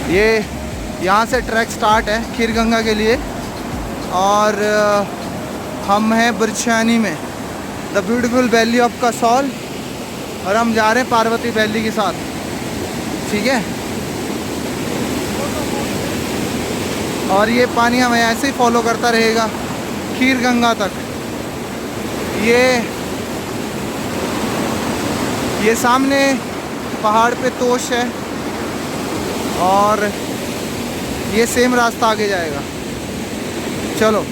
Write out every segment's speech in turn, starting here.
ये यहाँ से ट्रैक स्टार्ट है खीरगंगा के लिए और हम हैं बिरछानी में, the beautiful valley of Kasol, और हम जा रहे हैं पार्वती वैली के साथ। ठीक है, और ये पानी हमें ऐसे ही फॉलो करता रहेगा खीरगंगा तक। ये सामने पहाड़ पे तोश है और ये सेम रास्ता आगे जाएगा। चलो,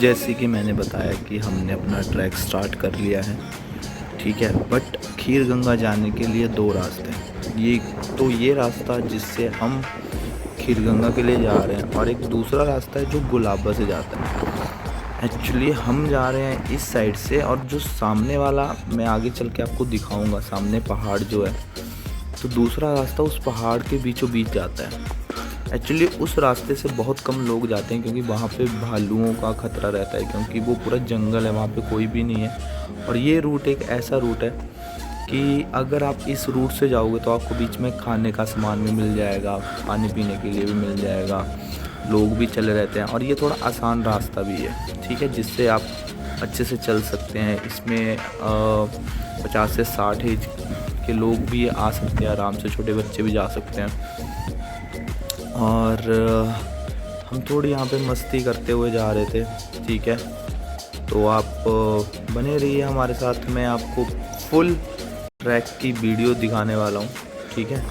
जैसे कि मैंने बताया कि हमने अपना ट्रैक स्टार्ट कर लिया है। ठीक है, बट खीरगंगा जाने के लिए दो रास्ते हैं। ये रास्ता जिससे हम खीरगंगा के लिए जा रहे हैं, और एक दूसरा रास्ता है जो गुलाबा से जाता है। एक्चुअली हम जा रहे हैं इस साइड से, और जो सामने वाला मैं आगे चल के आपको दिखाऊंगा, सामने पहाड़ जो है, तो दूसरा रास्ता उस पहाड़ के बीचों बीच जाता है। एक्चुअली उस रास्ते से बहुत कम लोग जाते हैं क्योंकि वहाँ पे भालुओं का खतरा रहता है, क्योंकि वो पूरा जंगल है, वहाँ पे कोई भी नहीं है। और ये रूट एक ऐसा रूट है कि अगर आप इस रूट से जाओगे तो आपको बीच में खाने का सामान भी मिल जाएगा, खाने पीने के लिए भी मिल जाएगा, लोग भी चले रहते हैं, और ये थोड़ा आसान रास्ता भी है। ठीक है, जिससे आप अच्छे से चल सकते हैं। इसमें 50 से 60 एज के लोग भी आ सकते हैं आराम से, छोटे बच्चे भी जा सकते हैं। और हम थोड़ी यहाँ पे मस्ती करते हुए जा रहे थे। ठीक है, तो आप बने रहिए हमारे साथ। मैं आपको फुल ट्रैक की वीडियो दिखाने वाला हूँ। ठीक है,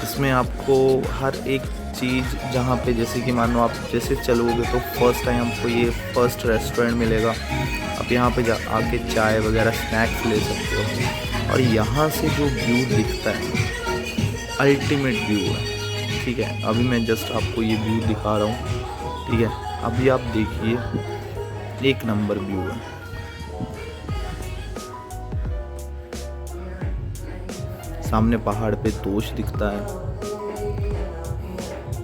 इसमें आपको हर एक चीज़, जहाँ पे जैसे कि मान लो आप जैसे चलोगे तो फर्स्ट टाइम आपको ये फर्स्ट रेस्टोरेंट मिलेगा। आप यहाँ पे आके चाय वगैरह स्नैक्स ले सकते हो, और यहाँ से जो व्यू दिखता है अल्टीमेट व्यू है। ठीक है, अभी मैं जस्ट आपको ये व्यू दिखा रहा हूँ। ठीक है, अभी आप देखिए, एक नंबर व्यू है। सामने पहाड़ पे तोश दिखता है।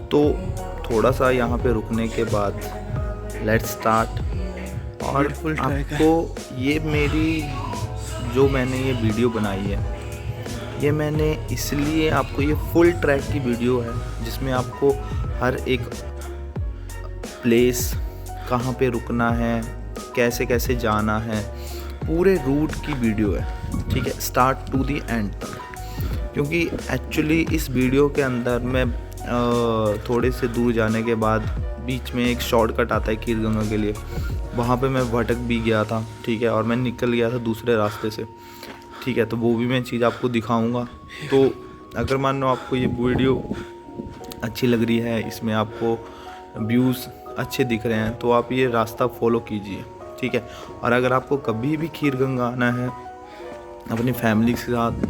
तो थोड़ा सा यहाँ पे रुकने के बाद लेट्स स्टार्ट। और आपको ये मैंने ये वीडियो बनाई है, ये मैंने इसलिए आपको, ये फुल ट्रैक की वीडियो है जिसमें आपको हर एक प्लेस, कहाँ पे रुकना है, कैसे कैसे जाना है, पूरे रूट की वीडियो है। ठीक है, स्टार्ट टू दी एंड तक। क्योंकि एक्चुअली इस वीडियो के अंदर मैं थोड़े से दूर जाने के बाद बीच में एक शॉर्टकट आता है खीरगंगा के लिए, वहाँ पे मैं भटक भी गया था। ठीक है, और मैं निकल गया था दूसरे रास्ते से। ठीक है, तो वो भी मैं चीज़ आपको दिखाऊंगा। तो अगर मान लो आपको ये वीडियो अच्छी लग रही है, इसमें आपको व्यूज़ अच्छे दिख रहे हैं, तो आप ये रास्ता फॉलो कीजिए। ठीक है, और अगर आपको कभी भी खीरगंगा आना है अपनी फैमिली के साथ,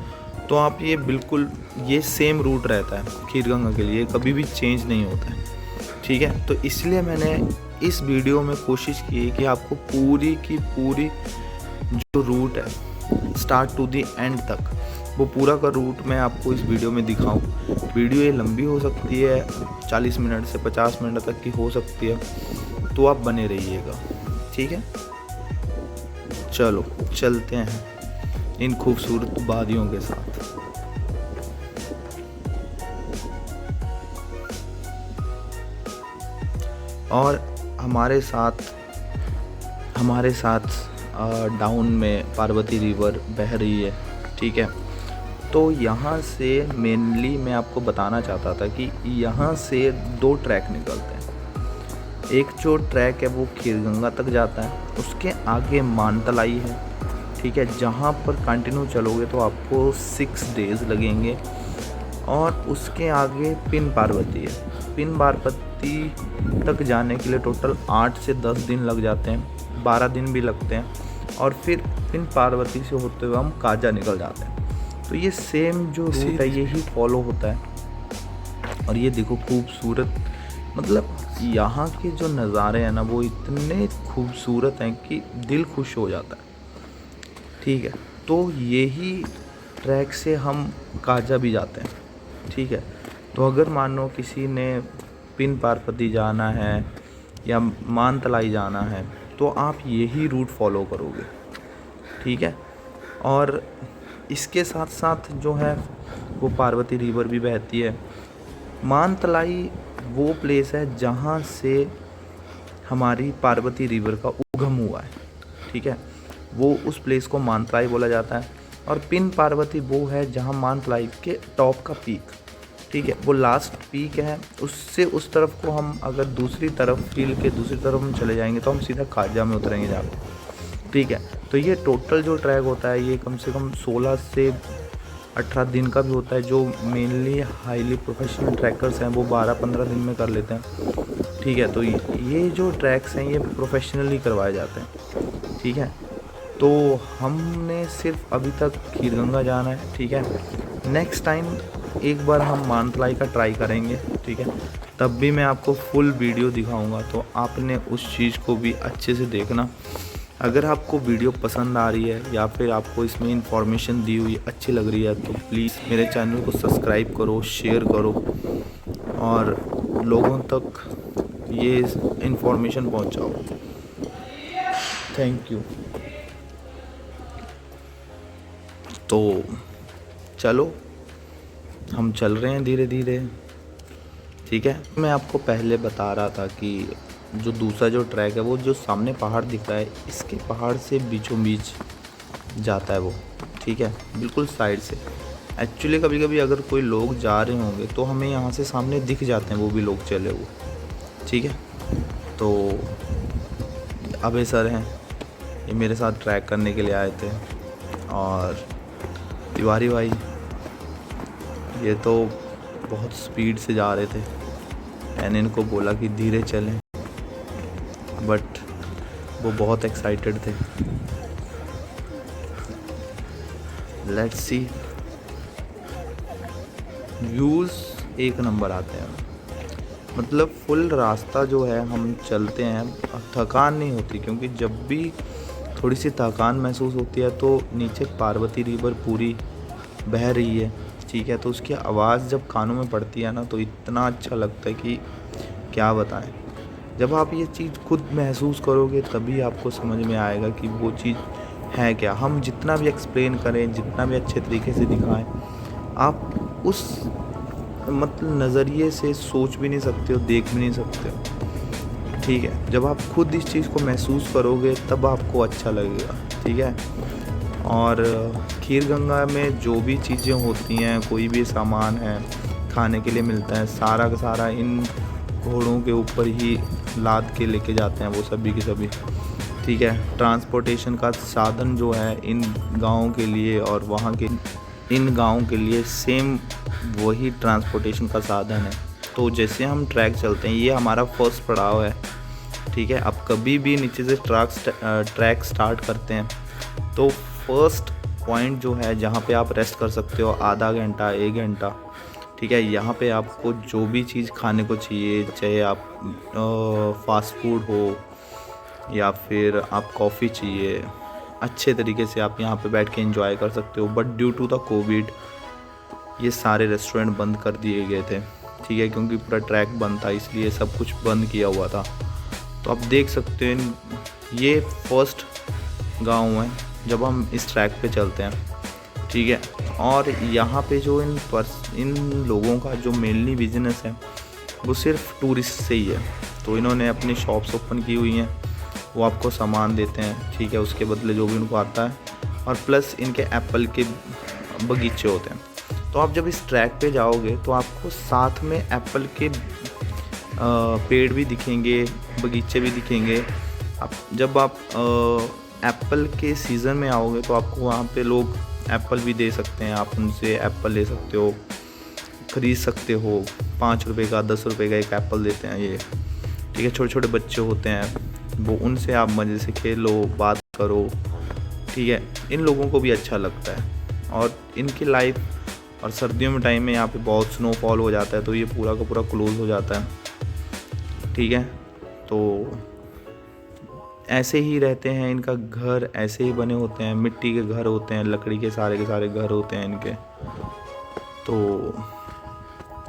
तो आप ये बिल्कुल, ये सेम रूट रहता है खीरगंगा के लिए, कभी भी चेंज नहीं होता है। ठीक है, तो इसलिए मैंने इस वीडियो में कोशिश की कि आपको पूरी की पूरी जो रूट है स्टार्ट टू दी एंड तक, वो पूरा का रूट मैं आपको इस वीडियो में दिखाऊं। वीडियो ये लंबी हो सकती है, 40 मिनट से 50 मिनट तक की हो सकती है, तो आप बने रहिएगा। ठीक है, चलो चलते हैं इन खूबसूरत वादियों के साथ। और हमारे साथ डाउन में पार्वती रिवर बह रही है। ठीक है, तो यहाँ से मेनली मैं आपको बताना चाहता था कि यहाँ से 2 ट्रैक निकलते हैं। एक जो ट्रैक है वो खीरगंगा तक जाता है, उसके आगे मानतलाई है। ठीक है, जहाँ पर कंटिन्यू चलोगे तो आपको 6 डेज़ लगेंगे। और उसके आगे पिन पार्वती है। पिन पार्वती तक जाने के लिए टोटल 8 से 10 दिन लग जाते हैं, 12 दिन भी लगते हैं। और फिर पिन पार्वती से होते हुए हम काजा निकल जाते हैं। तो ये सेम जो रूट है यही फॉलो होता है। और ये देखो खूबसूरत, मतलब यहाँ के जो नज़ारे हैं ना वो इतने खूबसूरत हैं कि दिल खुश हो जाता है। ठीक है, तो यही ट्रैक से हम काजा भी जाते हैं। ठीक है, तो अगर मान लो किसी ने पिन पार्वती जाना है या मानतलाई जाना है तो आप यही रूट फॉलो करोगे। ठीक है, और इसके साथ साथ जो है वो पार्वती रिवर भी बहती है। मानतलाई वो प्लेस है जहाँ से हमारी पार्वती रिवर का उगम हुआ है, ठीक है। वो उस प्लेस को मानतलाई बोला जाता है। और पिन पार्वती वो है जहाँ मानतलाई के टॉप का पीक, ठीक है, वो लास्ट पीक है। उससे उस तरफ को हम अगर दूसरी तरफ हिल के दूसरी तरफ हम चले जाएंगे तो हम सीधा खाजा में उतरेंगे जाके, ठीक है। तो ये टोटल जो ट्रैक होता है ये कम से कम 16 से 18 दिन का भी होता है। जो मेनली हाईली प्रोफेशनल ट्रैकर्स हैं वो 12-15 दिन में कर लेते हैं, ठीक है। तो ये जो ट्रैक्स हैं ये प्रोफेशनली करवाए जाते हैं, ठीक है। तो हमने सिर्फ अभी तक खीरगंगा जाना है, ठीक है। नेक्स्ट टाइम एक बार हम मानतलाई का ट्राई करेंगे, ठीक है। तब भी मैं आपको फुल वीडियो दिखाऊंगा, तो आपने उस चीज़ को भी अच्छे से देखना। अगर आपको वीडियो पसंद आ रही है या फिर आपको इसमें इंफॉर्मेशन दी हुई अच्छी लग रही है तो प्लीज़ मेरे चैनल को सब्सक्राइब करो, शेयर करो और लोगों तक ये इंफॉर्मेशन पहुंचाओ। Thank you. तो चलो हम चल रहे हैं धीरे धीरे, ठीक है। मैं आपको पहले बता रहा था कि जो दूसरा जो ट्रैक है वो जो सामने पहाड़ दिख रहा है इसके पहाड़ से बीचों बीच जाता है वो, ठीक है, बिल्कुल साइड से। एक्चुअली कभी कभी अगर कोई लोग जा रहे होंगे तो हमें यहाँ से सामने दिख जाते हैं वो भी लोग चले हुए, ठीक है। तो अबे सर हैं, ये मेरे साथ ट्रैक करने के लिए आए थे। और तिवारी भाई ये तो बहुत स्पीड से जा रहे थे, मैंने इनको बोला कि धीरे चलें, बट वो बहुत एक्साइटेड थे। लेट्स सी, व्यूज़ एक नंबर आते हैं, मतलब फुल रास्ता जो है हम चलते हैं, थकान नहीं होती, क्योंकि जब भी थोड़ी सी थकान महसूस होती है तो नीचे पार्वती रिवर पूरी बह रही है, ठीक है। तो उसकी आवाज़ जब कानों में पड़ती है ना तो इतना अच्छा लगता है कि क्या बताएं। जब आप ये चीज़ खुद महसूस करोगे तभी आपको समझ में आएगा कि वो चीज़ है क्या। हम जितना भी एक्सप्लेन करें, जितना भी अच्छे तरीके से दिखाएं, आप उस मतलब नज़रिए से सोच भी नहीं सकते हो, देख भी नहीं सकते हो, ठीक है। जब आप खुद इस चीज़ को महसूस करोगे तब आपको अच्छा लगेगा, ठीक है। और खीरगंगा में जो भी चीज़ें होती हैं, कोई भी सामान है खाने के लिए मिलता है, सारा का सारा इन घोड़ों के ऊपर ही लाद के लेके जाते हैं वो सभी के सभी, ठीक है। ट्रांसपोर्टेशन का साधन जो है इन गाँवों के लिए और वहाँ के इन गाँवों के लिए सेम वही ट्रांसपोर्टेशन का साधन है। तो जैसे हम ट्रैक चलते हैं, ये हमारा फर्स्ट पड़ाव है, ठीक है। आप कभी भी नीचे से ट्रैक स्टार्ट करते हैं तो फर्स्ट पॉइंट जो है जहाँ पे आप रेस्ट कर सकते हो आधा घंटा 1 घंटा, ठीक है। यहाँ पे आपको जो भी चीज़ खाने को चाहिए, चाहे आप फास्ट फूड हो या फिर आप कॉफ़ी चाहिए, अच्छे तरीके से आप यहाँ पे बैठ के एंजॉय कर सकते हो। But due to the covid ये सारे रेस्टोरेंट बंद कर दिए गए थे, ठीक है, क्योंकि पूरा ट्रैक बंद था इसलिए सब कुछ बंद किया हुआ था। तो आप देख सकते हैं ये फर्स्ट गांव है जब हम इस ट्रैक पे चलते हैं, ठीक है। और यहाँ पे जो इन लोगों का जो मेनली बिजनेस है वो सिर्फ टूरिस्ट से ही है। तो इन्होंने अपनी शॉप्स ओपन की हुई हैं, वो आपको सामान देते हैं, ठीक है, उसके बदले जो भी उनको आता है। और प्लस इनके एप्पल के बगीचे होते हैं। तो आप जब इस ट्रैक पे जाओगे तो आपको साथ में एप्पल के पेड़ भी दिखेंगे, बगीचे भी दिखेंगे। जब आप एप्पल के सीज़न में आओगे तो आपको वहाँ पे लोग एप्पल भी दे सकते हैं, आप उनसे एप्पल ले सकते हो, ख़रीद सकते हो। 5 रुपये का 10 रुपये का एक एप्पल देते हैं ये, ठीक है। छोटे छोटे बच्चे होते हैं वो, उनसे आप मज़े से खेलो, बात करो, ठीक है। इन लोगों को भी अच्छा लगता है। और इनकी लाइफ, और सर्दियों में टाइम में यहाँ पे बहुत स्नोफॉल हो जाता है तो ये पूरा का पूरा क्लोज़ हो जाता है, ठीक है। तो ऐसे ही रहते हैं, इनका घर ऐसे ही बने होते हैं, मिट्टी के घर होते हैं, लकड़ी के सारे घर होते हैं इनके। तो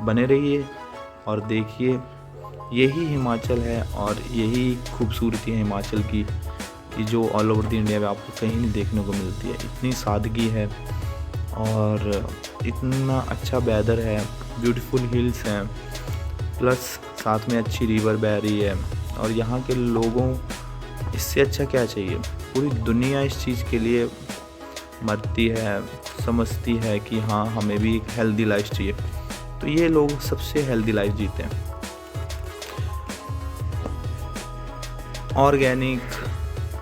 बने रहिए और देखिए, यही हिमाचल है और यही खूबसूरती है हिमाचल की, कि जो ऑल ओवर द इंडिया में आपको कहीं नहीं देखने को मिलती है। इतनी सादगी है और इतना अच्छा वेदर है ब्यूटीफुल हिल्स हैं, प्लस साथ में अच्छी रिवर बह रही है, और यहाँ के लोगों, इससे अच्छा क्या चाहिए। पूरी दुनिया इस चीज़ के लिए मरती है, समझती है कि हाँ हमें भी एक हेल्दी लाइफ चाहिए, तो ये लोग सबसे हेल्दी लाइफ जीते हैं। ऑर्गेनिक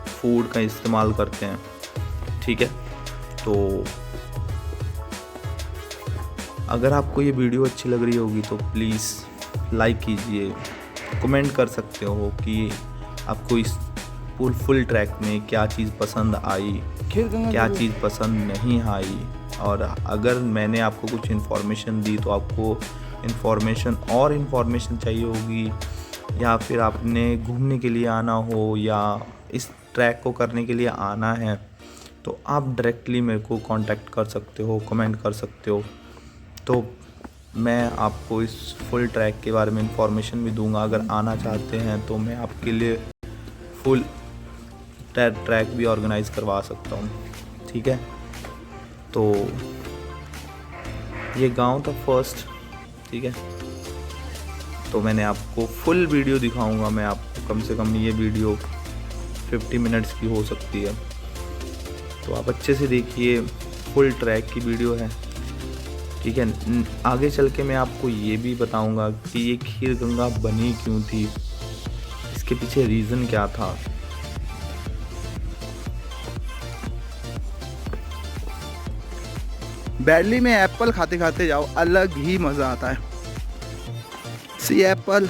फूड का इस्तेमाल करते हैं, ठीक है। तो अगर आपको ये वीडियो अच्छी लग रही होगी तो प्लीज़ लाइक कीजिए, कमेंट कर सकते हो कि आपको इस फुल ट्रैक में क्या चीज़ पसंद आई, क्या चीज़ पसंद नहीं आई, और अगर मैंने आपको कुछ इन्फॉर्मेशन दी तो आपको इन्फॉर्मेशन चाहिए होगी, या फिर आपने घूमने के लिए आना हो या इस ट्रैक को करने के लिए आना है, तो आप डायरेक्टली मेरे को कांटेक्ट कर सकते हो, कमेंट कर सकते हो। तो मैं आपको इस फुल ट्रैक के बारे में इंफॉर्मेशन भी दूंगा। अगर आना चाहते हैं तो मैं आपके लिए फुल ट्रैक भी ऑर्गेनाइज़ करवा सकता हूँ, ठीक है। तो ये गांव था फर्स्ट, ठीक है। तो मैंने आपको फुल वीडियो दिखाऊंगा, मैं आपको कम से कम ये वीडियो 50 मिनट्स की हो सकती है, तो आप अच्छे से देखिए, फुल ट्रैक की वीडियो है, ठीक है। आगे चल के मैं आपको ये भी बताऊंगा कि ये खीर गंगा बनी क्यों थी, इसके पीछे रीज़न क्या था। बैडली में एप्पल खाते खाते जाओ, अलग ही मज़ा आता है। सी एप्पल।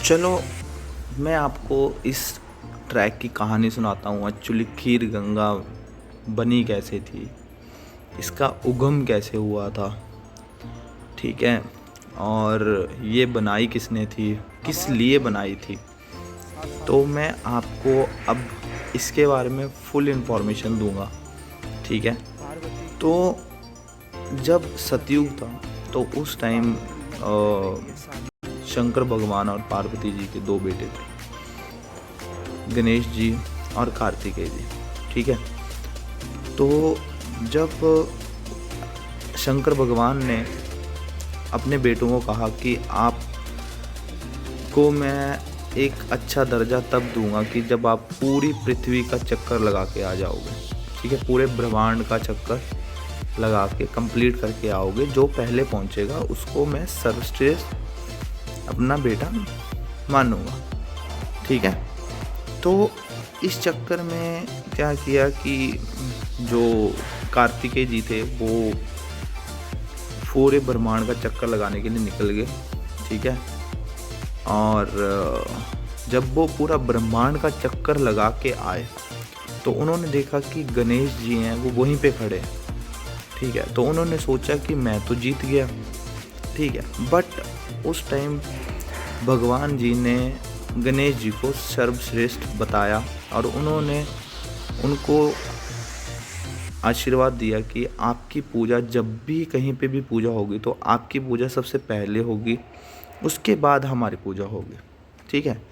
चलो मैं आपको इस ट्रैक की कहानी सुनाता हूँ। एक्चुअली खीर गंगा बनी कैसे थी, इसका उगम कैसे हुआ था, ठीक है, और ये बनाई किसने थी, किस लिए बनाई थी। तो मैं आपको अब इसके बारे में फुल इन्फॉर्मेशन दूंगा, ठीक है। तो जब सतयुग था तो उस टाइम शंकर भगवान और पार्वती जी के दो बेटे थे, गणेश जी और कार्तिकेय जी, ठीक है। तो जब शंकर भगवान ने अपने बेटों को कहा कि आपको मैं एक अच्छा दर्जा तब दूंगा कि जब आप पूरी पृथ्वी का चक्कर लगा के आ जाओगे, ठीक है, पूरे ब्रह्मांड का चक्कर लगा के कंप्लीट करके आओगे, जो पहले पहुंचेगा उसको मैं सर्वश्रेष्ठ अपना बेटा मानूंगा, ठीक है। तो इस चक्कर में क्या किया कि जो कार्तिकेय जी थे वो पूरे ब्रह्मांड का चक्कर लगाने के लिए निकल गए, ठीक है। और जब वो पूरा ब्रह्मांड का चक्कर लगा के आए तो उन्होंने देखा कि गणेश जी हैं वो वहीं पे खड़े हैं, ठीक है। तो उन्होंने सोचा कि मैं तो जीत गया, ठीक है। बट उस टाइम भगवान जी ने गणेश जी को सर्वश्रेष्ठ बताया और उन्होंने उनको आशीर्वाद दिया कि आपकी पूजा जब भी कहीं पे भी पूजा होगी तो आपकी पूजा सबसे पहले होगी, उसके बाद हमारी पूजा होगी, ठीक है।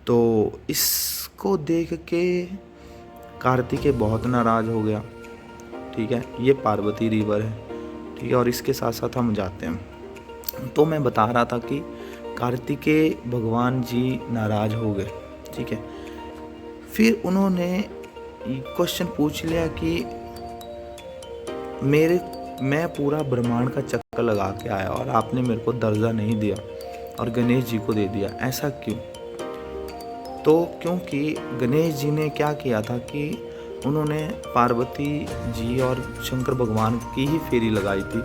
तो इसको देख के कार्तिकेय बहुत नाराज़ हो गया, ठीक है। ये पार्वती रिवर है, ठीक है, और इसके साथ साथ हम जाते हैं। तो मैं बता रहा था कि कार्तिकेय भगवान जी नाराज़ हो गए, ठीक है। फिर उन्होंने क्वेश्चन पूछ लिया कि मैं पूरा ब्रह्मांड का चक्कर लगा के आया और आपने मेरे को दर्जा नहीं दिया और गणेश जी को दे दिया, ऐसा क्यों। तो क्योंकि गणेश जी ने क्या किया था कि उन्होंने पार्वती जी और शंकर भगवान की ही फेरी लगाई थी,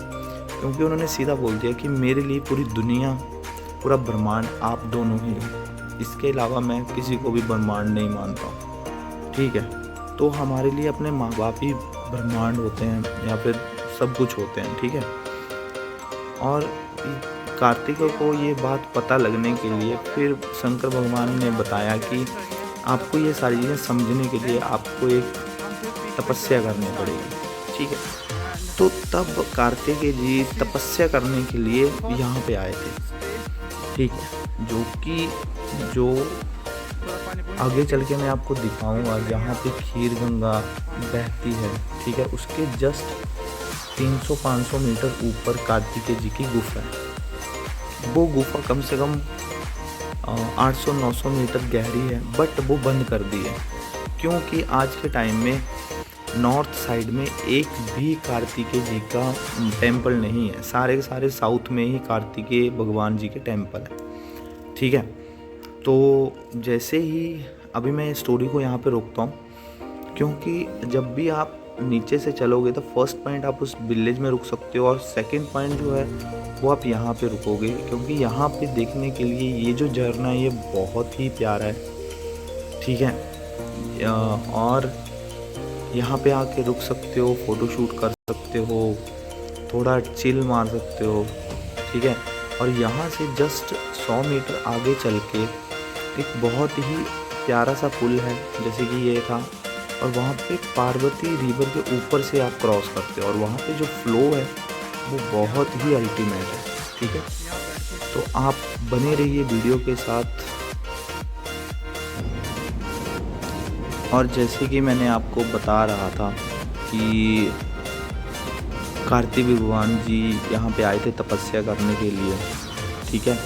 क्योंकि उन्होंने सीधा बोल दिया कि मेरे लिए पूरी दुनिया, पूरा ब्रह्मांड आप दोनों ही हो, इसके अलावा मैं किसी को भी ब्रह्मांड नहीं मानता हूँ, ठीक है। तो हमारे लिए अपने माँ बाप ही ब्रह्मांड होते हैं या फिर सब कुछ होते हैं, ठीक है। और कार्तिक को ये बात पता लगने के लिए फिर शंकर भगवान ने बताया कि आपको ये सारी चीज़ें समझने के लिए आपको एक तपस्या करनी पड़ेगी, ठीक है। तो तब कार्तिकेय जी तपस्या करने के लिए यहाँ पे आए थे, ठीक है, जो आगे चल के मैं आपको दिखाऊंगा। जहाँ पे खीर गंगा बहती है, ठीक है, उसके जस्ट 300-500 मीटर ऊपर कार्तिकेय जी की गुफा है। वो गुफा कम से कम 800-900 मीटर गहरी है, बट वो बंद कर दी है क्योंकि आज के टाइम में नॉर्थ साइड में एक भी कार्तिकेय जी का टेंपल नहीं है। सारे के सारे साउथ में ही कार्तिकेय भगवान जी के टेंपल है, ठीक है। तो जैसे ही अभी मैं स्टोरी को यहाँ पे रोकता हूँ क्योंकि जब भी आप नीचे से चलोगे तो फर्स्ट पॉइंट आप उस विलेज में रुक सकते हो और सेकंड पॉइंट जो है वो आप यहाँ पे रुकोगे क्योंकि यहाँ पे देखने के लिए ये जो झरना है ये बहुत ही प्यारा है, ठीक है। और यहाँ पे आके रुक सकते हो, फ़ोटो शूट कर सकते हो, थोड़ा चिल मार सकते हो, ठीक है। और यहाँ से जस्ट 100 मीटर आगे चल के एक बहुत ही प्यारा सा पुल है जैसे कि ये था, और वहाँ पे पार्वती रिवर के ऊपर से आप क्रॉस करते हो और वहाँ पे जो फ्लो है वो बहुत ही अल्टीमेट है, ठीक है। तो आप बने रहिए वीडियो के साथ। और जैसे कि मैंने आपको बता रहा था कि कार्तिक भगवान जी यहाँ पे आए थे तपस्या करने के लिए, ठीक है।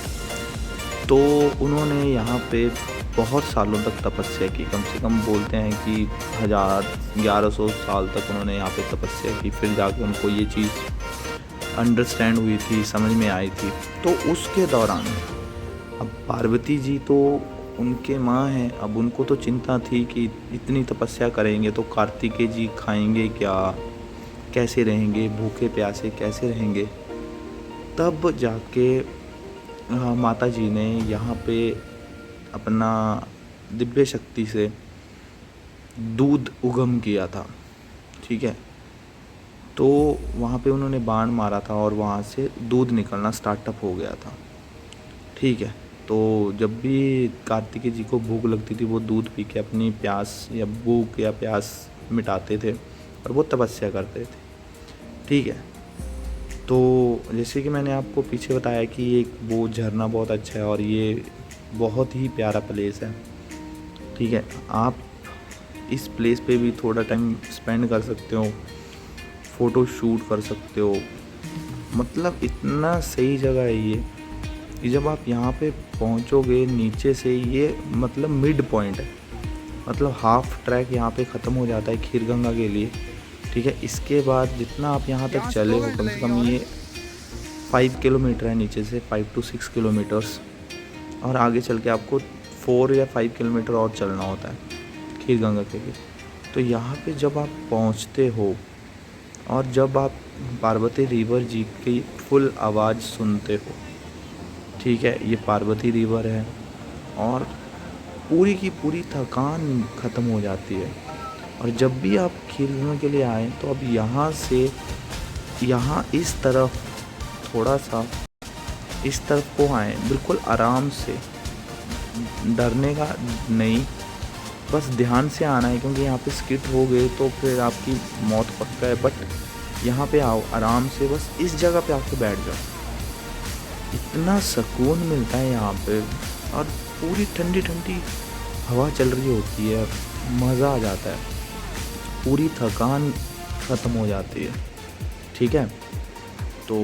तो उन्होंने यहाँ पे बहुत सालों तक तपस्या की, कम से कम बोलते हैं कि 1100 साल तक उन्होंने यहाँ पे तपस्या की। फिर जाके उनको ये चीज़ अंडरस्टैंड हुई थी, समझ में आई थी। तो उसके दौरान अब पार्वती जी तो उनके माँ हैं, अब उनको तो चिंता थी कि इतनी तपस्या करेंगे तो कार्तिकेय जी खाएंगे क्या, कैसे रहेंगे, भूखे प्यासे कैसे रहेंगे। तब जाके माता जी ने यहाँ पे अपना दिव्य शक्ति से दूध उगम किया था, ठीक है। तो वहाँ पे उन्होंने बाण मारा था और वहाँ से दूध निकलना स्टार्टअप हो गया था, ठीक है। तो जब भी कार्तिकेय जी को भूख लगती थी वो दूध पी के अपनी प्यास या भूख या प्यास मिटाते थे और वो तपस्या करते थे, ठीक है। तो जैसे कि मैंने आपको पीछे बताया कि ये वो झरना बहुत अच्छा है और ये बहुत ही प्यारा प्लेस है, ठीक है। आप इस प्लेस पे भी थोड़ा टाइम स्पेंड कर सकते हो, फ़ोटो शूट कर सकते हो, मतलब इतना सही जगह है ये कि जब आप यहाँ पे पहुँचोगे नीचे से, ये मतलब मिड पॉइंट है, मतलब हाफ ट्रैक यहाँ पे ख़त्म हो जाता है खीर गंगा के लिए, ठीक है। इसके बाद जितना आप यहाँ तक चले हो कम से कम ये 5 किलोमीटर है नीचे से, 5 to 6 किलोमीटर्स, और आगे चल के आपको 4 या 5 किलोमीटर और चलना होता है खीर गंगा के लिए। तो यहाँ पे जब आप पहुँचते हो और जब आप पार्वती रिवर जी की फुल आवाज़ सुनते हो, ठीक है, ये पार्वती रिवर है और पूरी की पूरी थकान ख़त्म हो जाती है। और जब भी आप खीर गंगा के लिए आएँ तो अब यहाँ से यहाँ इस तरफ थोड़ा सा इस तरफ को आएँ, बिल्कुल आराम से, डरने का नहीं, बस ध्यान से आना है क्योंकि यहाँ पे स्किट हो गए तो फिर आपकी मौत पक्का है। बट यहाँ पे आओ आराम से, बस इस जगह पे आके बैठ जाओ, इतना सुकून मिलता है यहाँ पे और पूरी ठंडी ठंडी हवा चल रही होती है, मज़ा आ जाता है, पूरी थकान ख़त्म हो जाती है, ठीक है। तो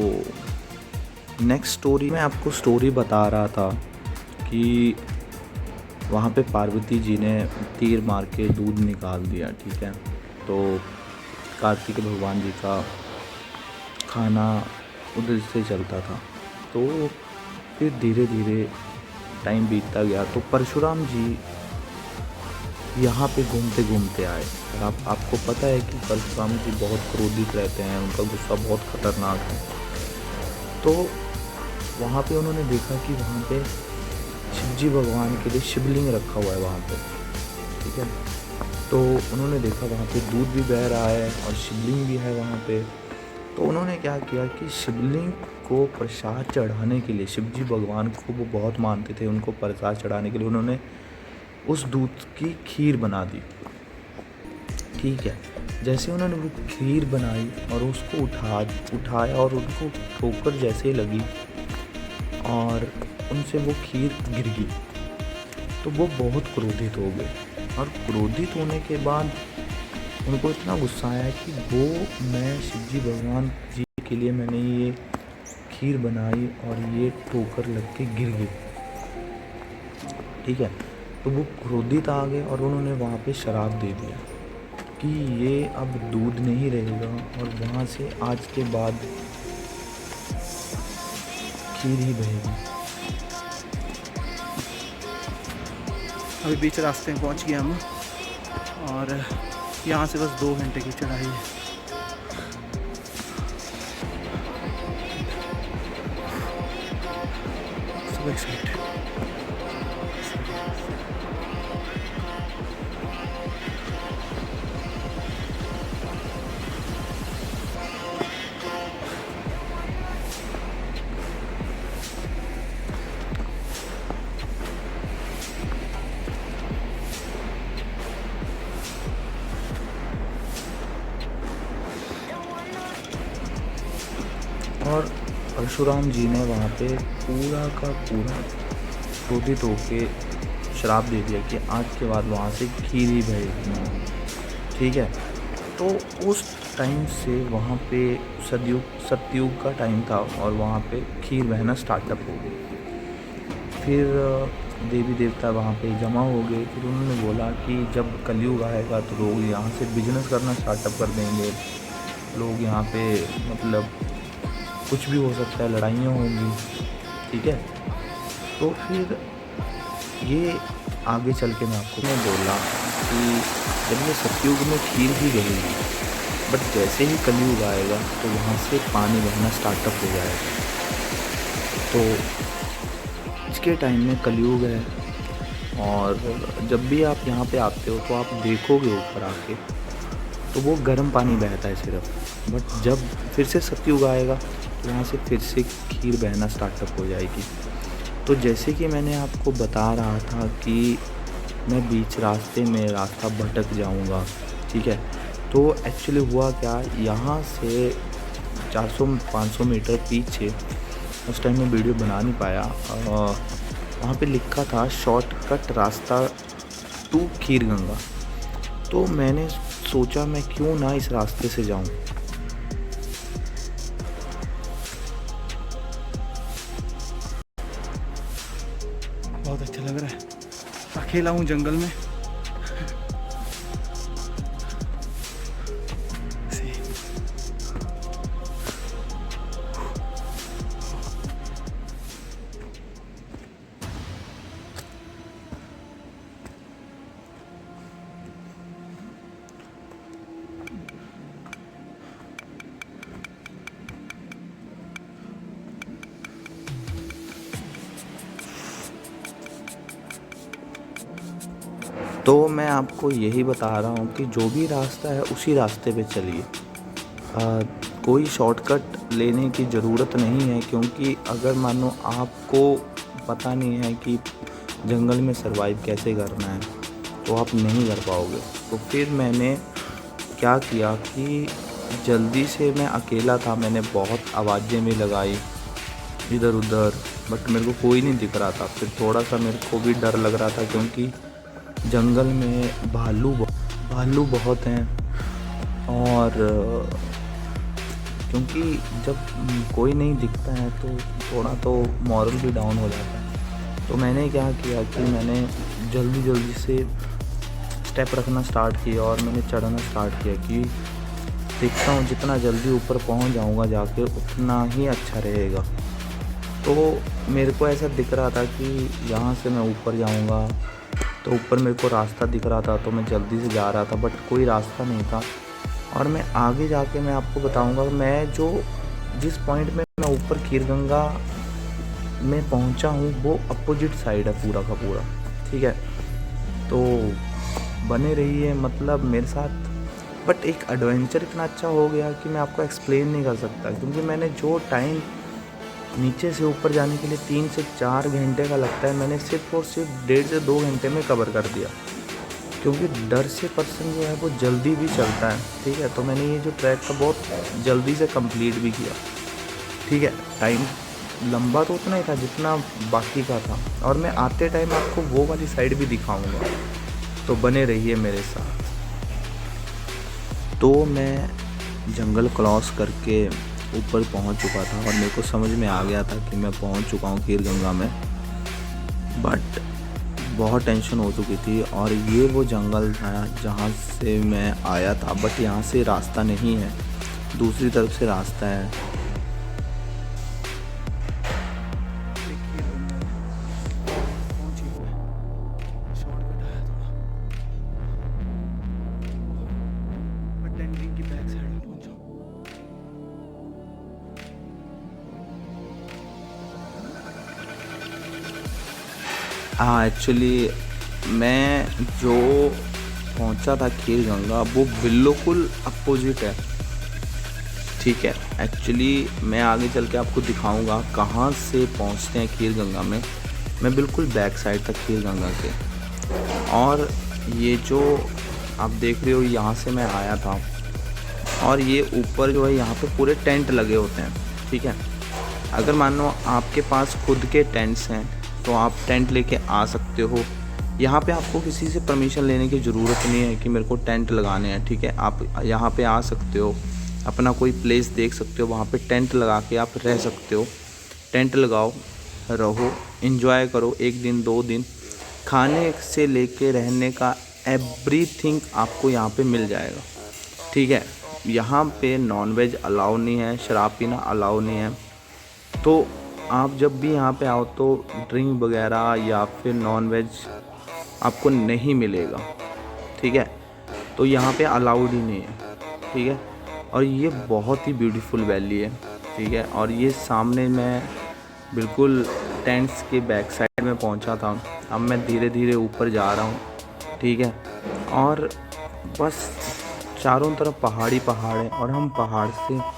नेक्स्ट स्टोरी में आपको स्टोरी बता रहा था कि वहाँ पे पार्वती जी ने तीर मार के दूध निकाल दिया, ठीक है। तो कार्तिक भगवान जी का खाना उधर से चलता था। तो फिर धीरे धीरे टाइम बीतता गया तो परशुराम जी यहाँ पे घूमते घूमते आए। और आपको पता है कि परशुराम जी बहुत क्रोधित रहते हैं, उनका गुस्सा बहुत ख़तरनाक है। तो वहाँ पे उन्होंने देखा कि वहाँ पे शिवजी भगवान के लिए शिवलिंग रखा हुआ है वहाँ पे, ठीक है। तो उन्होंने देखा वहाँ पे दूध भी बह रहा है और शिवलिंग भी है वहाँ पे। तो उन्होंने क्या किया कि शिवलिंग को प्रसाद चढ़ाने के लिए, शिवजी भगवान को वो बहुत मानते थे, उनको प्रसाद चढ़ाने के लिए उन्होंने उस दूध की खीर बना दी। ठीक है, जैसे उन्होंने वो खीर बनाई और उसको उठाया और उनको ठोकर जैसे लगी और उनसे वो खीर गिर गई, तो वो बहुत क्रोधित हो गए। और क्रोधित होने के बाद उनको इतना गुस्सा आया कि वो मैं शिवजी भगवान जी के लिए मैंने ये खीर बनाई और ये ठोकर लग के गिर गई। ठीक है, तो वो क्रोधित आ गए और उन्होंने वहाँ पे शराप दे दिया कि ये अब दूध नहीं रहेगा और वहाँ से आज के बाद खीर ही बहेगी। अभी बीच रास्ते में पहुंच गए हम और यहाँ से बस 2 घंटे की चढ़ाई है। सब एक्साइटेड। और परशुराम जी ने वहाँ पे पूरा का पूरा क्रोधित होके श्राप दे दिया कि आज के बाद वहाँ से खीर ही बहेगी। ठीक है, तो उस टाइम से वहाँ पे सतयुग का टाइम था और वहाँ पे खीर बहना स्टार्टअप हो गई। फिर देवी देवता वहाँ पे जमा हो गए। फिर उन्होंने बोला कि जब कलयुग आएगा तो लोग यहाँ से बिजनेस करना स्टार्टअप कर देंगे, लोग यहाँ पे मतलब कुछ भी हो सकता है, लड़ाइयाँ होंगी। ठीक है, तो फिर ये आगे चल के मैं आपको बोला कि जब ये सतयुग में खीर ही बहेगी, बट जैसे ही कलयुग आएगा तो वहाँ से पानी बहना स्टार्टअप हो जाएगा। तो इसके टाइम में कलयुग है और जब भी आप यहाँ पे आते हो तो आप देखोगे ऊपर आके तो वो गर्म पानी बहता है सिर्फ। बट जब फिर से सतयुग आएगा तो यहाँ से फिर से खीर बहना स्टार्टअप हो जाएगी। तो जैसे कि मैंने आपको बता रहा था कि मैं बीच रास्ते में रास्ता भटक जाऊँगा। ठीक है, तो एक्चुअली हुआ क्या, यहाँ से 400-500 मीटर पीछे उस टाइम मैं वीडियो बना नहीं पाया, वहाँ पे लिखा था शॉर्टकट रास्ता टू खीर गंगा। तो मैंने सोचा मैं क्यों ना इस रास्ते से जाऊँ। बहुत अच्छा लग रहा है, अकेला हूँ जंगल में। तो मैं आपको यही बता रहा हूँ कि जो भी रास्ता है उसी रास्ते पे चलिए, कोई शॉर्टकट लेने की ज़रूरत नहीं है। क्योंकि अगर मानो आपको पता नहीं है कि जंगल में सरवाइव कैसे करना है तो आप नहीं कर पाओगे। तो फिर मैंने क्या किया कि जल्दी से, मैं अकेला था, मैंने बहुत आवाज़ें भी लगाई इधर उधर, बट मेरे को कोई नहीं दिख रहा था। फिर थोड़ा सा मेरे को भी डर लग रहा था क्योंकि जंगल में भालू बहुत हैं और क्योंकि जब कोई नहीं दिखता है तो थोड़ा तो मॉरल भी डाउन हो जाता है। तो मैंने क्या किया कि मैंने जल्दी से स्टेप रखना स्टार्ट किया और मैंने चढ़ना स्टार्ट किया कि देखता हूँ जितना जल्दी ऊपर पहुँच जाऊँगा जाके उतना ही अच्छा रहेगा। तो मेरे को ऐसा दिख रहा था कि यहाँ से मैं ऊपर जाऊँगा, तो ऊपर मेरे को रास्ता दिख रहा था तो मैं जल्दी से जा रहा था, बट कोई रास्ता नहीं था। और मैं आगे जाके मैं आपको बताऊंगा, मैं जिस पॉइंट में मैं ऊपर खीरगंगा में पहुंचा हूं वो अपोजिट साइड है पूरा का पूरा। ठीक है, तो बने रहिए, मतलब मेरे साथ बट एक एडवेंचर इतना अच्छा हो गया कि मैं आपको एक्सप्लेन नहीं कर सकता, क्योंकि मैंने जो टाइम नीचे से ऊपर जाने के लिए 3 से 4 घंटे का लगता है, मैंने सिर्फ और सिर्फ 1.5 से 2 घंटे में कवर कर दिया, क्योंकि डर से पर्सन जो है वो जल्दी भी चलता है। ठीक है, तो मैंने ये जो ट्रैक का बहुत जल्दी से कंप्लीट भी किया। ठीक है, टाइम लंबा तो उतना ही था जितना बाकी का था, और मैं आते टाइम आपको वो वाली साइड भी दिखाऊंगा, तो बने रहिए मेरे साथ। तो मैं जंगल क्रॉस करके ऊपर पहुंच चुका था और मेरे को समझ में आ गया था कि मैं पहुंच चुका हूं खीरगंगा में, बट बहुत टेंशन हो चुकी थी। और ये वो जंगल था जहां से मैं आया था, बट यहां से रास्ता नहीं है, दूसरी तरफ से रास्ता है। हाँ, एक्चुअली मैं जो पहुंचा था खीरगंगा वो बिल्कुल अपोजिट है। ठीक है, एक्चुअली मैं आगे चल के आपको दिखाऊंगा कहाँ से पहुंचते हैं खीरगंगा में। मैं बिल्कुल बैक साइड था खीरगंगा के, और ये जो आप देख रहे हो यहाँ से मैं आया था, और ये ऊपर जो है यहाँ पे पूरे टेंट लगे होते हैं। ठीक है, अगर मान लो आपके पास खुद के टेंट्स हैं तो आप टेंट लेके आ सकते हो। यहाँ पे आपको किसी से परमिशन लेने की ज़रूरत नहीं है कि मेरे को टेंट लगाने हैं। ठीक है, आप यहाँ पे आ सकते हो, अपना कोई प्लेस देख सकते हो, वहाँ पे टेंट लगा के आप रह सकते हो। टेंट लगाओ, रहो, एंजॉय करो, 1 दिन 2 दिन, खाने से लेके रहने का एवरीथिंग आपको यहाँ पे मिल जाएगा। ठीक है, यहाँ पे नॉनवेज अलाउ नहीं है, शराब पीना अलाउ नहीं है। तो आप जब भी यहाँ पे आओ तो ड्रिंक वगैरह या फिर नॉनवेज आपको नहीं मिलेगा। ठीक है, तो यहाँ पे अलाउड ही नहीं है। ठीक है, और ये बहुत ही ब्यूटीफुल वैली है। ठीक है, और ये सामने मैं बिल्कुल टेंट्स के बैक साइड में पहुँचा था। अब मैं धीरे धीरे ऊपर जा रहा हूँ। ठीक है, और बस चारों तरफ पहाड़ी पहाड़ है और हम पहाड़ से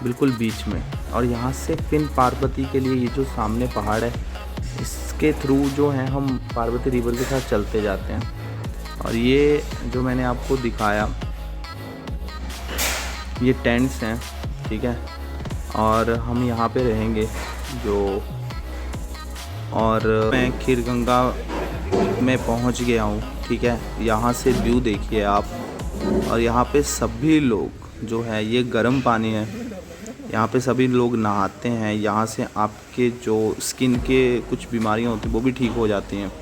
बिल्कुल बीच में, और यहाँ से फिर पार्वती के लिए ये जो सामने पहाड़ है इसके थ्रू जो है हम पार्वती रिवर के साथ चलते जाते हैं। और ये जो मैंने आपको दिखाया ये टेंट्स हैं। ठीक है, और हम यहाँ पे रहेंगे जो, और मैं खीरगंगा में पहुँच गया हूँ। ठीक है, यहाँ से व्यू देखिए आप, और यहाँ पे सभी लोग जो है, ये गर्म पानी है, यहाँ पे सभी लोग नहाते हैं। यहाँ से आपके जो स्किन के कुछ बीमारियाँ होती हैं वो भी ठीक हो जाती हैं।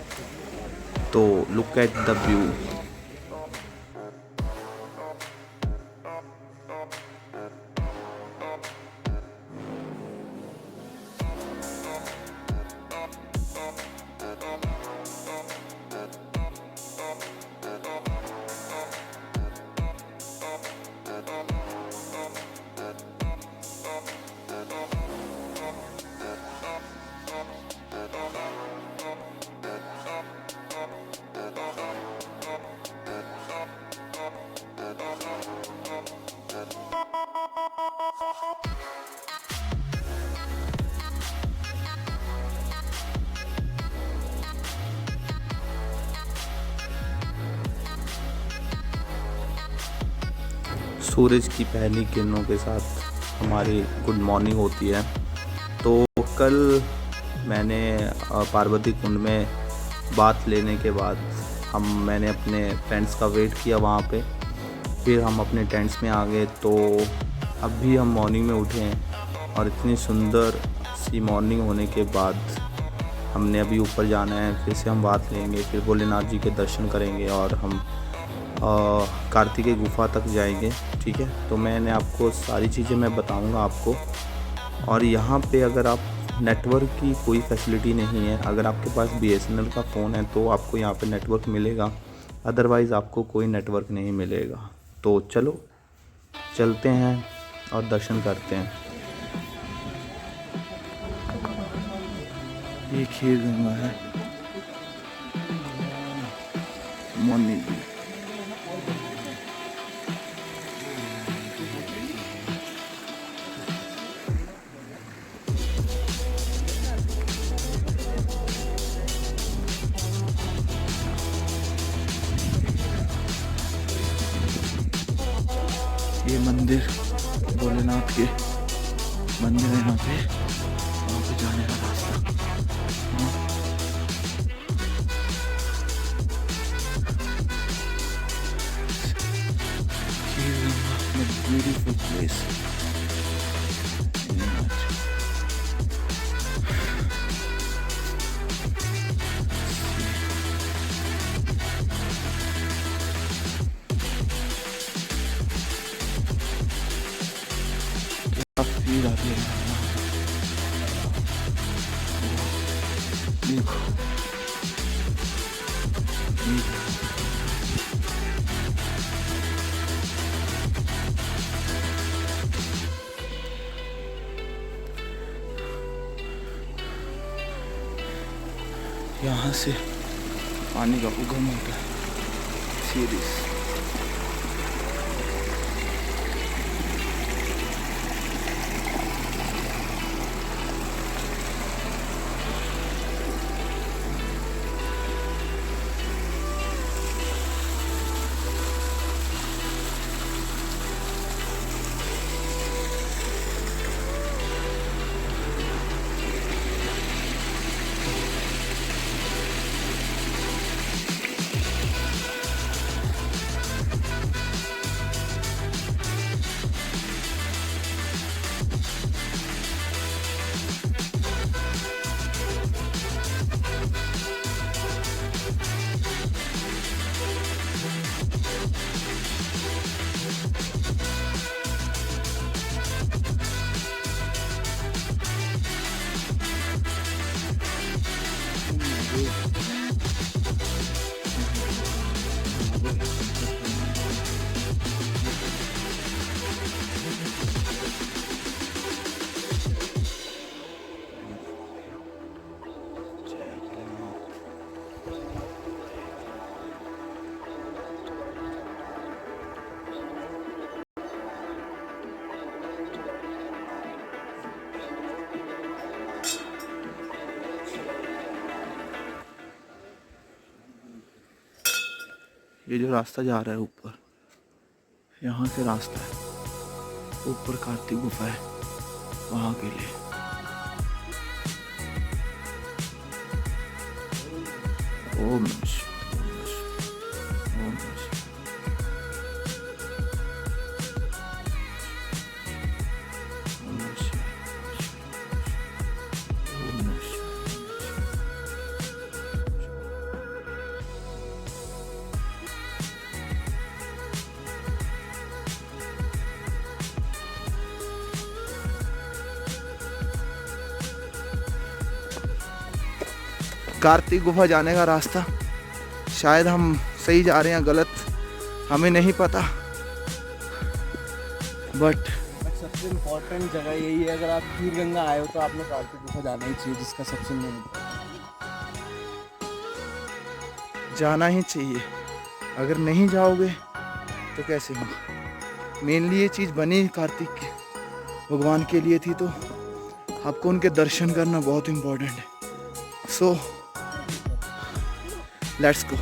तो लुक एट द व्यू। सूरज की पहली किरणों के साथ हमारी गुड मॉर्निंग होती है। तो कल मैंने पार्वती कुंड में बात लेने के बाद मैंने अपने फ्रेंड्स का वेट किया वहाँ पे, फिर हम अपने टेंट्स में आ गए। तो अभी हम मॉर्निंग में उठे हैं, और इतनी सुंदर सी मॉर्निंग होने के बाद हमने अभी ऊपर जाना है। फिर से हम बात लेंगे, फिर भोलेनाथ जी के दर्शन करेंगे, और हम कार्तिकेय गुफा तक जाएंगे। ठीक है, तो मैंने आपको सारी चीज़ें मैं बताऊंगा आपको। और यहाँ पे अगर आप नेटवर्क की कोई फैसिलिटी नहीं है, अगर आपके पास BSNL का फ़ोन है तो आपको यहाँ पे नेटवर्क मिलेगा, अदरवाइज़ आपको कोई नेटवर्क नहीं मिलेगा। तो चलो चलते हैं और दर्शन करते हैं। ये खीरगंगा है, मॉर्निंग। मंदिर, भोलेनाथ के मंदिर है यहाँ पे, वहाँ पे जाने का रास्ता। Beautiful place. फील आती है देखो, यहाँ से पानी का उगम होता है। सीरीज ये जो रास्ता जा रहा है ऊपर, यहाँ से रास्ता है ऊपर कार्तिक गुफा है वहाँ के लिए। ओम नमः शिवाय, ओम नमः शिवाय। कार्तिक गुफा जाने का रास्ता, शायद हम सही जा रहे हैं गलत हमें नहीं पता, बट सबसे इम्पोर्टेंट जगह यही है, अगर आप खीर गंगा आए हो तो आपने कार्तिक गुफा जाना ही चाहिए, जिसका सबसे मेन जाना ही चाहिए। अगर नहीं जाओगे तो कैसे होगा। मेनली ये चीज़ बनी कार्तिक के भगवान के लिए थी, तो आपको उनके दर्शन करना बहुत इम्पोर्टेंट है। So let's go.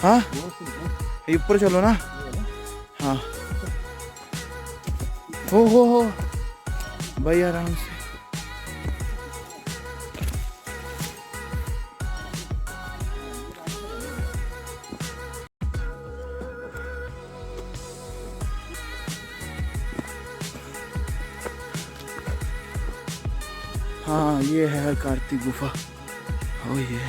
हाँ ये ऊपर चलो ना। हाँ हो भाई आराम से। हाँ ये है कार्तिक गुफा। ओ ये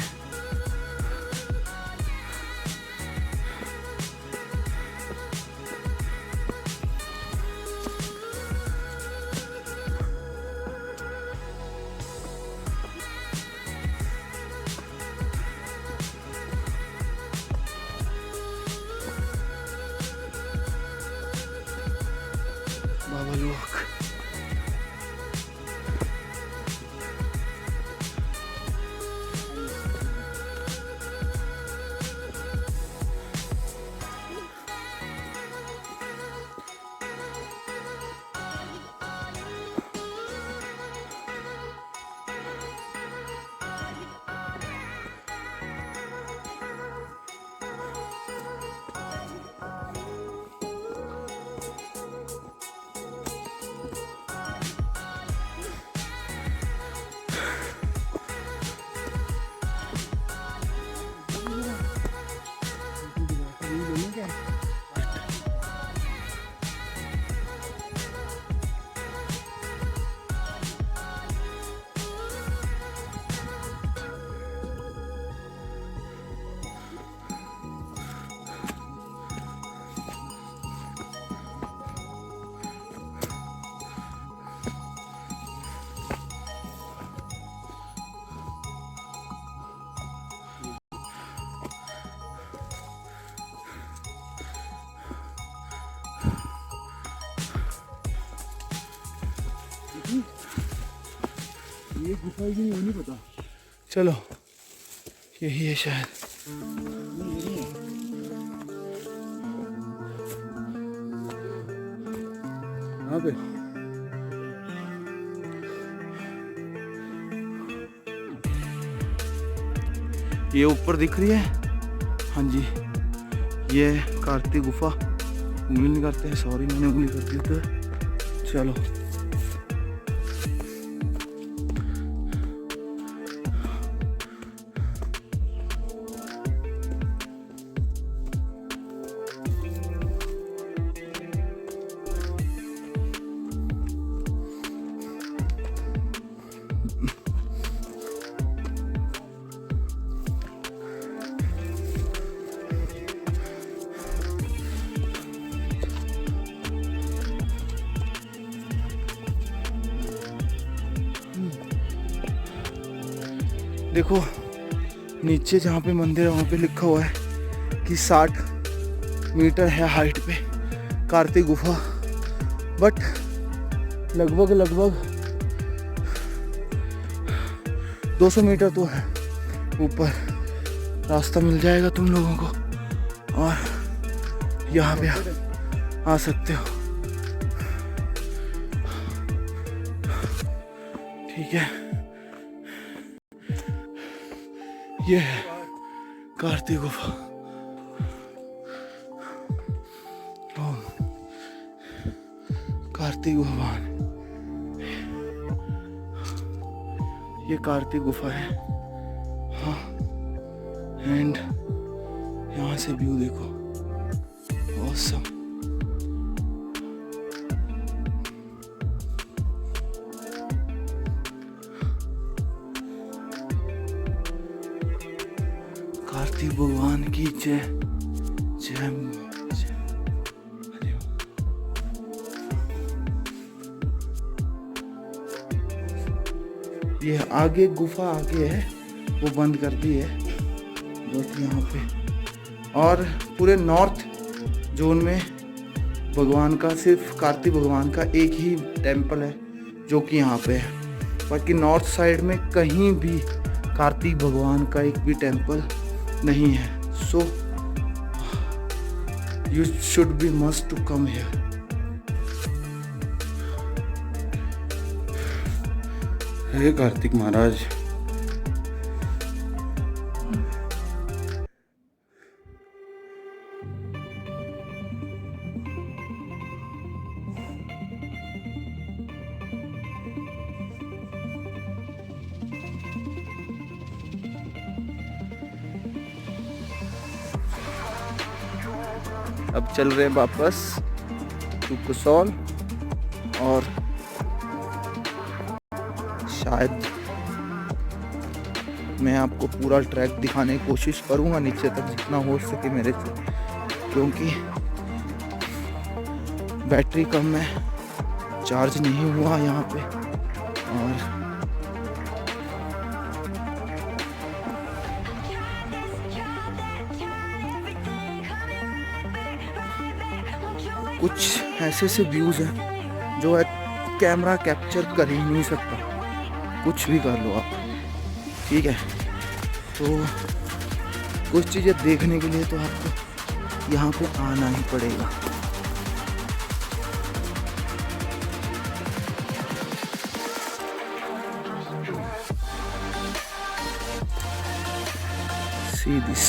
बाबा लोग। ये गुफा ही नहीं पता। चलो यही है शायद। यहाँ पे ये ऊपर दिख रही है, हाँ जी ये कार्तिक गुफा। उंगली नहीं करते हैं, सॉरी मैंने उंगली कर दी तो। चलो देखो नीचे जहाँ पे मंदिर है वहाँ पे लिखा हुआ है कि 60 मीटर है हाइट पे कार्तिक गुफा, बट लगभग 200 मीटर तो है ऊपर। रास्ता मिल जाएगा तुम लोगों को और यहाँ पे आ सकते हो, ठीक है। ये है कार्तिक गुफा। ओम कार्तिक भगवान, ये कार्तिक गुफा है। हाँ एंड यहाँ से व्यू देखो, ऑसम। कार्तिक भगवान की जय जय। ये आगे गुफा आगे है, वो बंद कर दी है बट यहाँ पे। और पूरे नॉर्थ जोन में भगवान का, सिर्फ कार्तिक भगवान का एक ही टेम्पल है जो कि यहाँ पे है। बाकी नॉर्थ साइड में कहीं भी कार्तिक भगवान का एक भी टेम्पल नहीं है। So you should be must to come here. Hey Kartik Maharaj, अब चल रहे हैं वापस टू कसौल और शायद मैं आपको पूरा ट्रैक दिखाने की कोशिश करूँगा नीचे तक जितना हो सके मेरे से, क्योंकि बैटरी कम है, चार्ज नहीं हुआ यहाँ पे। और कुछ ऐसे व्यूज़ हैं जो है कैमरा कैप्चर कर ही नहीं सकता, कुछ भी कर लो आप, ठीक है। तो कुछ चीज़ें देखने के लिए तो आपको यहाँ पे आना ही पड़ेगा। See this.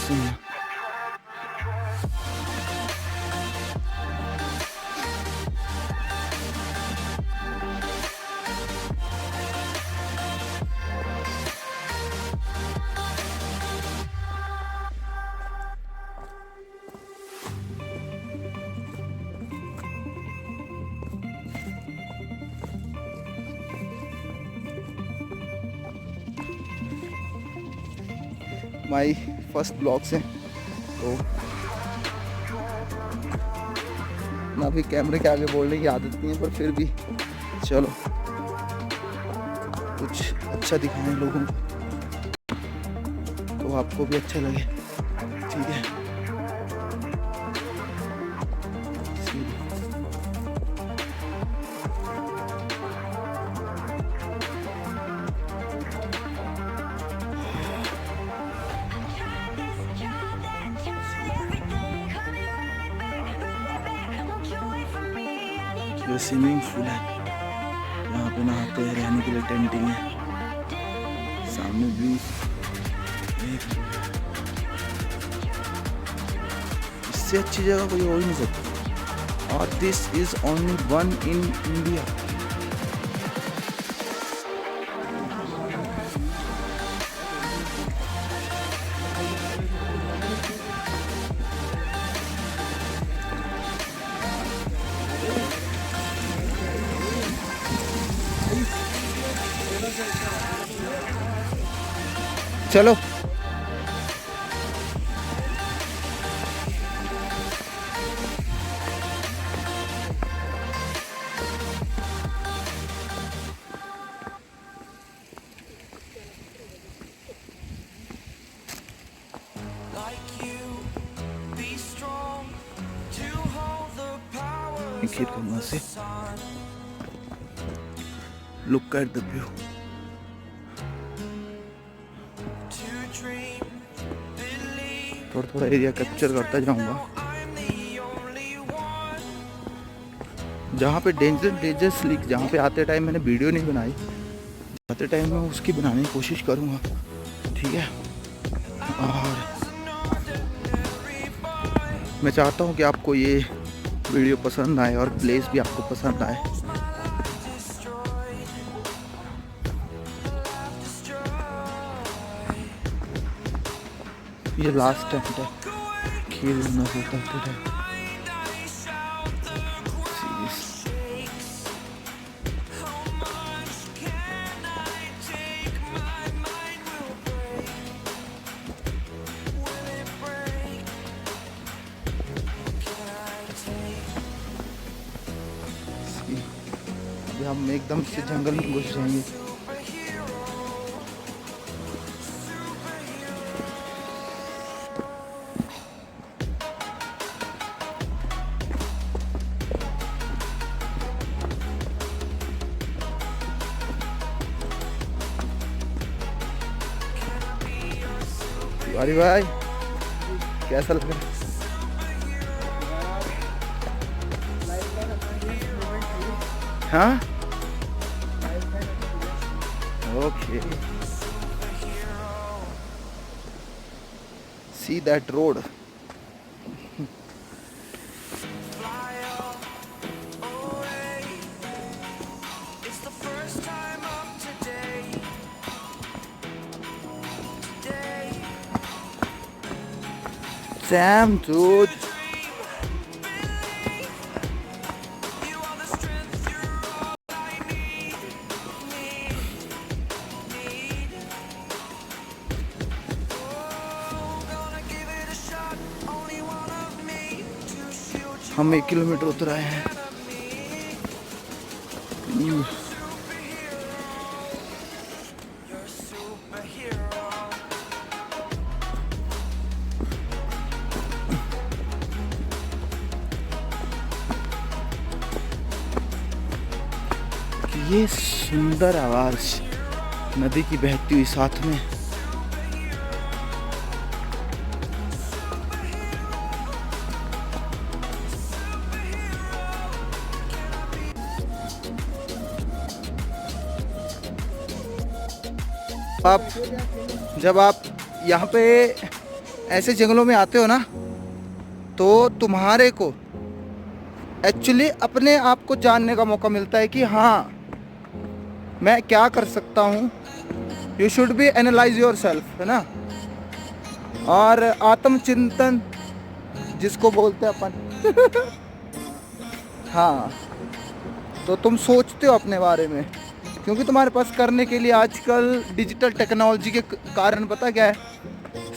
See. My first blog से तो ना भी कैमरे के आगे बोलने की आदत नहीं है, पर फिर भी चलो कुछ अच्छा दिखाएं लोगों को तो आपको भी अच्छा लगे, ठीक है। फिर स्विमिंग पूल है, यहाँ पे नहाते हैं, रहने के लिए टेंटिंग है, सामने व्यू इससे अच्छी जगह कोई हो ही नहीं सकती। और this is only one in India. चलो खीर गंगा से लुक एट द व्यू। थोड़ा थोड़ा एरिया कैप्चर करता जाऊंगा। जहाँ पे डेंजरस लीक, जहाँ पे आते टाइम मैंने वीडियो नहीं बनाई, आते टाइम मैं उसकी बनाने की कोशिश करूँगा, ठीक है। और मैं चाहता हूँ कि आपको ये वीडियो पसंद आए और प्लेस भी आपको पसंद आए। ये लास्ट टेंट है खीर गंगा से उतरते थे। अभी हम एकदम से जंगल में घुस जाएंगे। तिवारी भाई कैसा लग रहा है? हाँ okay, see that road. Damn, dude. हम 1 किलोमीटर उतर आए हैं। ये सुंदर आवाज नदी की बहती हुई साथ में। जब आप यहाँ पे ऐसे जंगलों में आते हो ना, तो तुम्हारे को एक्चुअली अपने आप को जानने का मौका मिलता है कि हाँ मैं क्या कर सकता हूँ। You should B analyse your self, है ना। और आत्मचिंतन जिसको बोलते हैं अपन हाँ, तो तुम सोचते हो अपने बारे में, क्योंकि तुम्हारे पास करने के लिए आजकल डिजिटल टेक्नोलॉजी के कारण पता क्या है,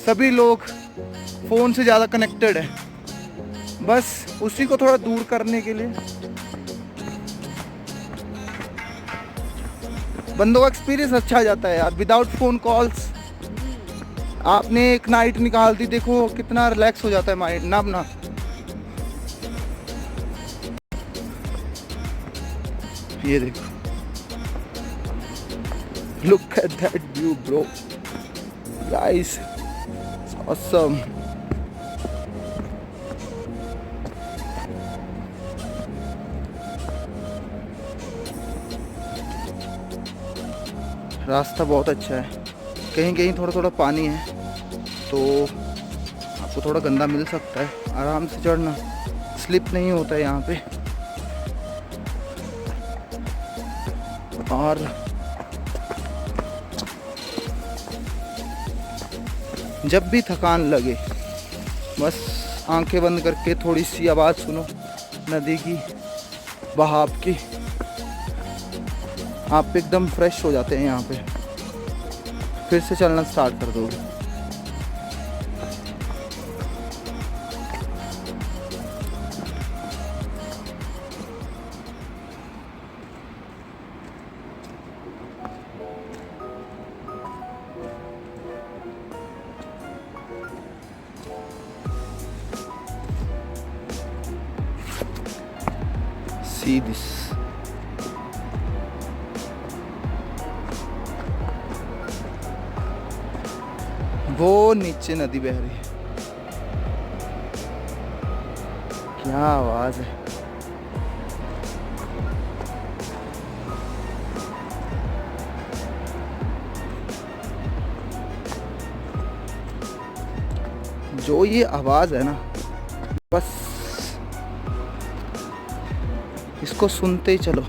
सभी लोग फ़ोन से ज़्यादा कनेक्टेड है। बस उसी को थोड़ा दूर करने के लिए बंदों का एक्सपीरियंस अच्छा आ जाता है यार। विदाउट फ़ोन कॉल्स आपने एक नाइट निकाल दी, देखो कितना रिलैक्स हो जाता है माइंड ना अपना। ये देखो, look at that view bro, guys, it's awesome. रास्ता बहुत अच्छा है, कहीं कहीं थोड़ा थोड़ा पानी है तो आपको थोड़ा गंदा मिल सकता है। आराम से चढ़ना, स्लिप नहीं होता है यहाँ पे। और जब भी थकान लगे बस आंखें बंद करके थोड़ी सी आवाज़ सुनो नदी की, बहाव की, आप एकदम फ्रेश हो जाते हैं। यहाँ पे फिर से चलना स्टार्ट कर दोगे। See this. वो नीचे नदी बह रही है, क्या आवाज है। जो ये आवाज है ना, बस इसको सुनते ही चलो।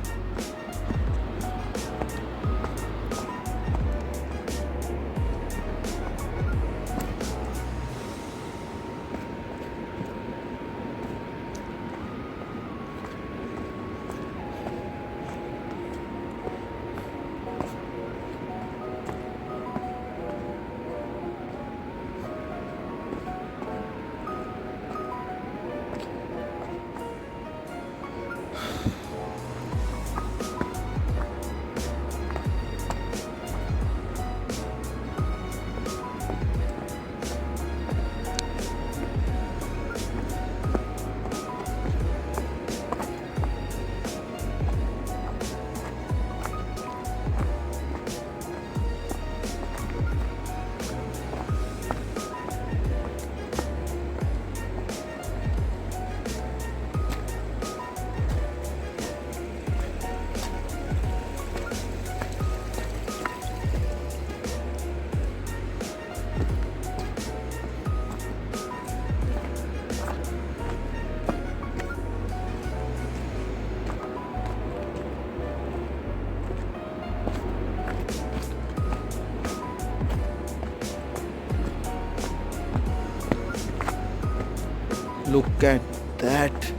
Look at that.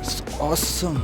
It's awesome.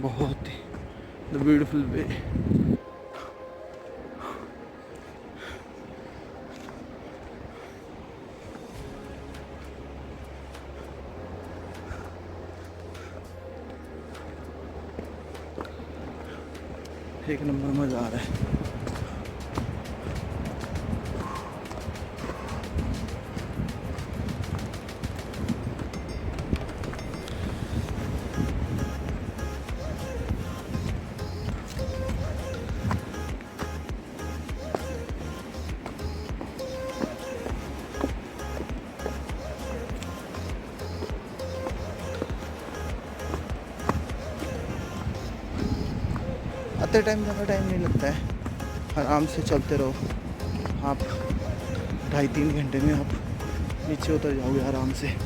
बहुत ही द ब्यूटीफुल वे। एक नंबर मजा आ रहा है। आते टाइम ज़्यादा टाइम नहीं लगता है, आराम से चलते रहो। आप 2.5-3 घंटे में आप नीचे उतर जाओगे आराम से।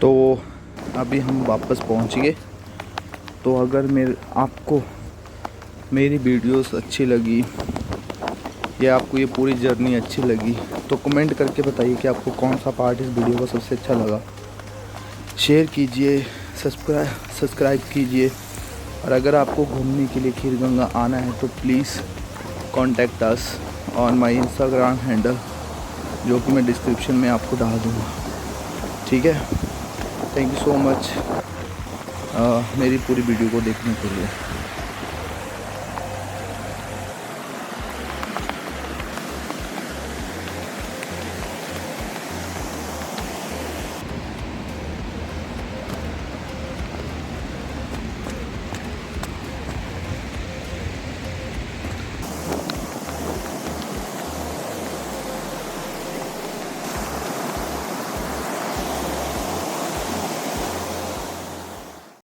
तो अभी हम वापस पहुंच गए। तो अगर आपको मेरी वीडियोस अच्छी लगी ये आपको ये पूरी जर्नी अच्छी लगी तो कमेंट करके बताइए कि आपको कौन सा पार्ट इस वीडियो का सबसे अच्छा लगा। शेयर कीजिए, सब्सक्राइब कीजिए, और अगर आपको घूमने के लिए खीरगंगा आना है तो please contact us on my Instagram handle, जो कि मैं डिस्क्रिप्शन में आपको डाल दूँगा। ठीक है, थैंक यू सो मच मेरी पूरी वीडियो को देखने के लिए।